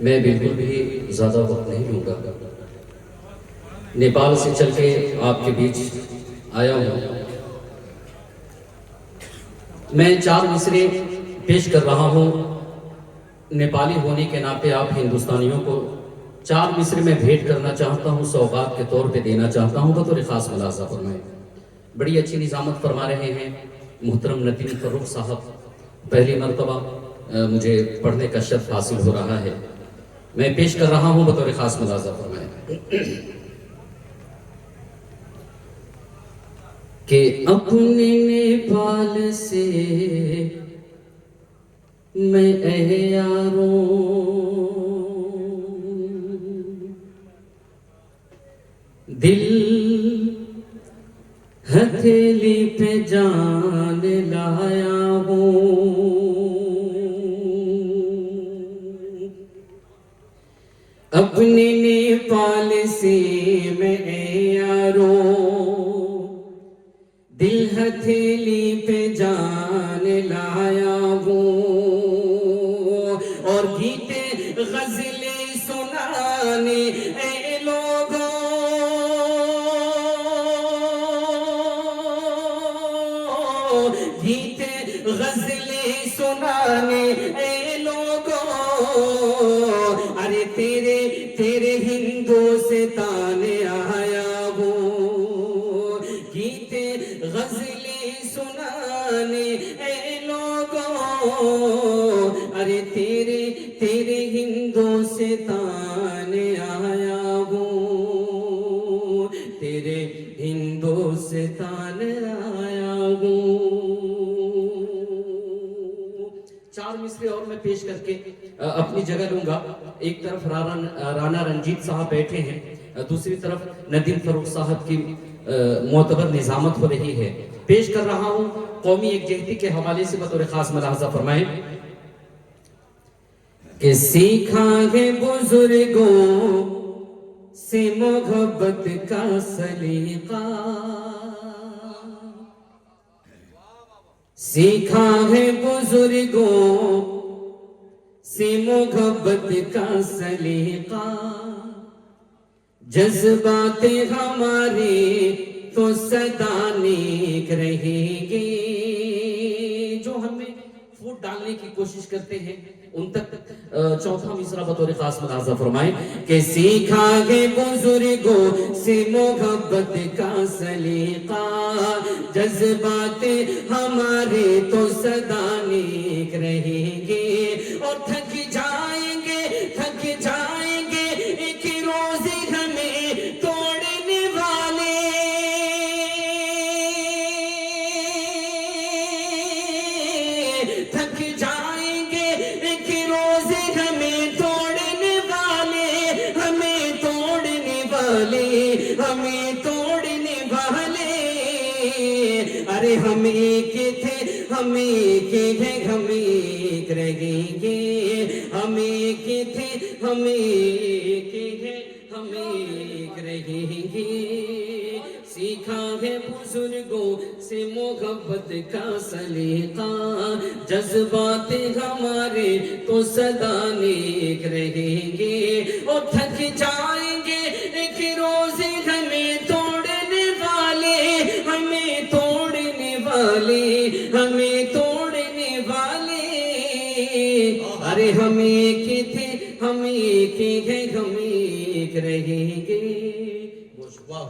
میں بالکل بھی زیادہ وقت نہیں لوں گا۔ نیپال سے چل کے آپ کے بیچ آیا ہوں۔ میں 4 مصرے پیش کر رہا ہوں۔ نیپالی ہونے کے ناطے آپ ہندوستانیوں کو 4 مصرے میں بھیٹ کرنا چاہتا ہوں، سوغات کے طور پہ دینا چاہتا ہوں، بطور خاص ملاحظہ فرمائیں۔ بڑی اچھی نظامت فرما رہے ہیں محترم ندیم فروخ صاحب، پہلی مرتبہ مجھے پڑھنے کا شرف حاصل ہو رہا ہے۔ میں پیش کر رہا ہوں، بطور خاص ملاحظہ فرمائیں کہ اپنے نیپال سے میں اے یاروں دل ہتھیلی پہ جان لایا ہوں، اپنے نیپال سے میں اے یاروں دل ہتھیلی پہ جان لایا ہوں، اور گیتے غزلیں سنانے اے لوگوں گیتے غزلیں سنانے اے لوگوں، ارے تیرے ہندوستان آیا ہوں، گیتے غزلیں سنانے اے لوگوں، ارے تیرے ہندوستان آیا ہوں، تیرے ہندوستان آیا ہوں۔ 4 مصرے اور میں پیش کر کے اپنی جگہ لوں گا۔ ایک طرف رانا رنجیت صاحب بیٹھے ہیں، دوسری طرف ندیم فروخ صاحب کی معتبر نظامت ہو رہی ہے۔ پیش کر رہا ہوں قومی یکجہتی کے حوالے سے، بطور خاص ملاحظہ فرمائیں کہ سیکھا ہے بزرگوں سے محبت کا سلیقہ، سیکھا ہے بزرگوں سے محبت کا سلیقہ، جذبات ہمارے تو سدا نیک رہیں گے، جو ہمیں فوٹ ڈالنے کی کوشش کرتے ہیں ان تک چوتھا مصرع بطور خاص ملاحظہ فرمائیں کہ سیکھا ہے بزرگوں سے محبت کا سلیقہ، جذبات ہمارے تو سدا نیک رہیں گے، اور تھک جائیں گے ایک روز ہمیں توڑنے والے، تھک جائیں گے ایک روز ہمیں توڑنے والے، ہمیں توڑنے والے، ارے ہم ایک تھے ہم ایک ہیں ہم ایک رہیں گے، ہم ایک تھے ہم ایک ہیں ہم ایک رہیں گے، سیکھا ہے بزرگوں سے محبت کا سلیقہ، جذبات ہمارے تو سدا نیک رہیں گے، اور تھک جائیں گے ایک روز ہمیں توڑنے والے، ہمیں توڑنے والے، ارے ہم ایک تھے ہم ایک ہیں ہم ایک رہیں گے۔ واہ